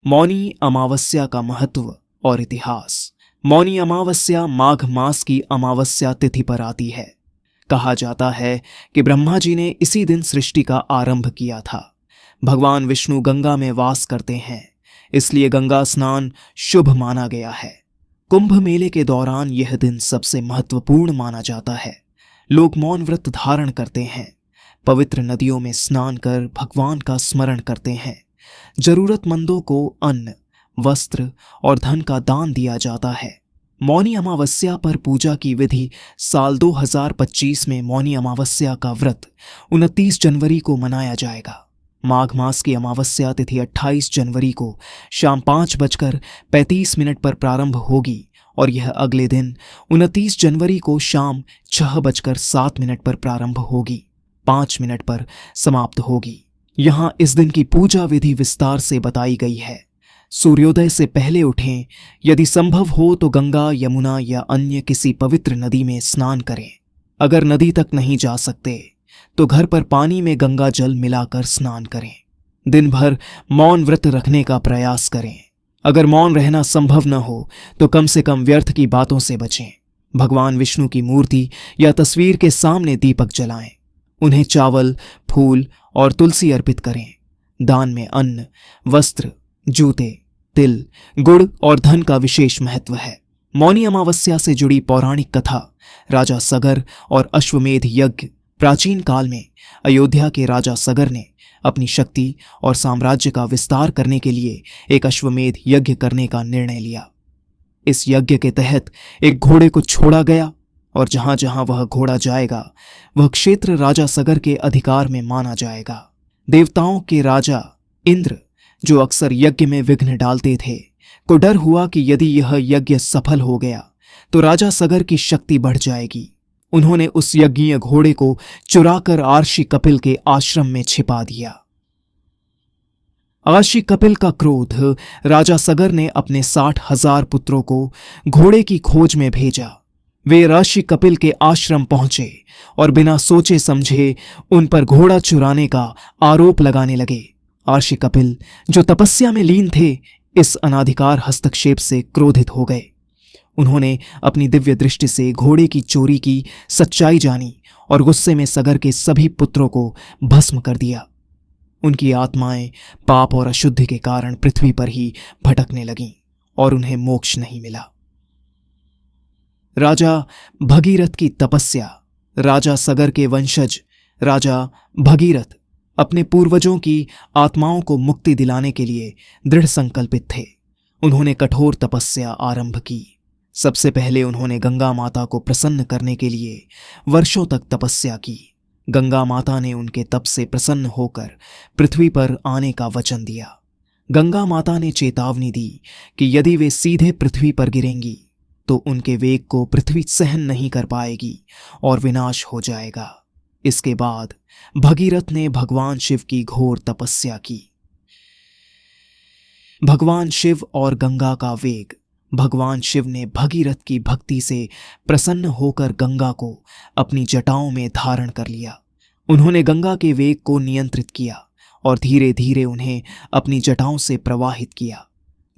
मौनी अमावस्या का महत्व और इतिहास। मौनी अमावस्या माघ मास की अमावस्या तिथि पर आती है। कहा जाता है कि ब्रह्मा जी ने इसी दिन सृष्टि का आरंभ किया था। भगवान विष्णु गंगा में वास करते हैं, इसलिए गंगा स्नान शुभ माना गया है। कुंभ मेले के दौरान यह दिन सबसे महत्वपूर्ण माना जाता है। लोग मौन व्रत धारण करते हैं, पवित्र नदियों में स्नान कर भगवान का स्मरण करते हैं। जरूरतमंदों को अन्न, वस्त्र और धन का दान दिया जाता है। मौनी अमावस्या पर पूजा की विधि। साल 2025 में मौनी अमावस्या का व्रत 29 जनवरी को मनाया जाएगा। माघ मास की अमावस्या तिथि 28 जनवरी को शाम 5:35 पर प्रारंभ होगी और यह अगले दिन 29 जनवरी को शाम 6:07 पर प्रारंभ होगी, 5 मिनट पर समाप्त होगी। यहाँ इस दिन की पूजा विधि विस्तार से बताई गई है। सूर्योदय से पहले उठें, यदि संभव हो तो गंगा, यमुना या अन्य किसी पवित्र नदी में स्नान करें। अगर नदी तक नहीं जा सकते तो घर पर पानी में गंगा जल मिलाकर स्नान करें। दिन भर मौन व्रत रखने का प्रयास करें। अगर मौन रहना संभव न हो तो कम से कम व्यर्थ की बातों से बचें। भगवान विष्णु की मूर्ति या तस्वीर के सामने दीपक जलाएं। उन्हें चावल, फूल और तुलसी अर्पित करें। दान में अन्न, वस्त्र, जूते, तिल, गुड़ और धन का विशेष महत्व है। मौनी अमावस्या से जुड़ी पौराणिक कथा। राजा सगर और अश्वमेध यज्ञ। प्राचीन काल में अयोध्या के राजा सगर ने अपनी शक्ति और साम्राज्य का विस्तार करने के लिए एक अश्वमेध यज्ञ करने का निर्णय लिया। इस यज्ञ के तहत एक घोड़े को छोड़ा गया और जहां जहां वह घोड़ा जाएगा वह क्षेत्र राजा सगर के अधिकार में माना जाएगा। देवताओं के राजा इंद्र, जो अक्सर यज्ञ में विघ्न डालते थे, को डर हुआ कि यदि यह यज्ञ सफल हो गया तो राजा सगर की शक्ति बढ़ जाएगी। उन्होंने उस यज्ञीय घोड़े को चुराकर आर्षि कपिल के आश्रम में छिपा दिया। आर्षि कपिल का क्रोध। राजा सगर ने अपने 60,000 पुत्रों को घोड़े की खोज में भेजा। वे ऋषि कपिल के आश्रम पहुंचे और बिना सोचे समझे उन पर घोड़ा चुराने का आरोप लगाने लगे। ऋषि कपिल, जो तपस्या में लीन थे, इस अनाधिकार हस्तक्षेप से क्रोधित हो गए। उन्होंने अपनी दिव्य दृष्टि से घोड़े की चोरी की सच्चाई जानी और गुस्से में सगर के सभी पुत्रों को भस्म कर दिया। उनकी आत्माएं पाप और अशुद्धि के कारण पृथ्वी पर ही भटकने लगीं और उन्हें मोक्ष नहीं मिला। राजा भगीरथ की तपस्या। राजा सगर के वंशज राजा भगीरथ अपने पूर्वजों की आत्माओं को मुक्ति दिलाने के लिए दृढ़ संकल्पित थे। उन्होंने कठोर तपस्या आरंभ की। सबसे पहले उन्होंने गंगा माता को प्रसन्न करने के लिए वर्षों तक तपस्या की। गंगा माता ने उनके तप से प्रसन्न होकर पृथ्वी पर आने का वचन दिया। गंगा माता ने चेतावनी दी कि यदि वे सीधे पृथ्वी पर गिरेंगी तो उनके वेग को पृथ्वी सहन नहीं कर पाएगी और विनाश हो जाएगा। इसके बाद भगीरथ ने भगवान शिव की घोर तपस्या की। भगवान शिव और गंगा का वेग। भगवान शिव ने भगीरथ की भक्ति से प्रसन्न होकर गंगा को अपनी जटाओं में धारण कर लिया। उन्होंने गंगा के वेग को नियंत्रित किया और धीरे धीरे उन्हें अपनी जटाओं से प्रवाहित किया।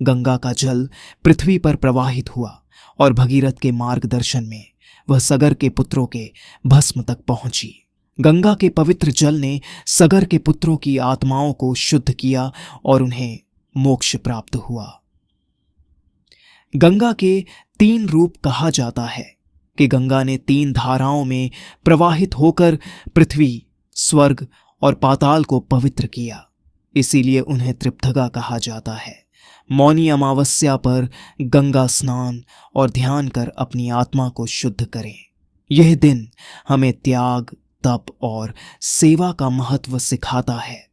गंगा का जल पृथ्वी पर प्रवाहित हुआ और भगीरथ के मार्गदर्शन में वह सगर के पुत्रों के भस्म तक पहुंची। गंगा के पवित्र जल ने सगर के पुत्रों की आत्माओं को शुद्ध किया और उन्हें मोक्ष प्राप्त हुआ। गंगा के 3 रूप कहा जाता है कि गंगा ने 3 धाराओं में प्रवाहित होकर पृथ्वी, स्वर्ग और पाताल को पवित्र किया। इसीलिए उन्हें त्रिपथगा कहा जाता है। मौनी अमावस्या पर गंगा स्नान और ध्यान कर अपनी आत्मा को शुद्ध करें। यह दिन हमें त्याग, तप और सेवा का महत्व सिखाता है।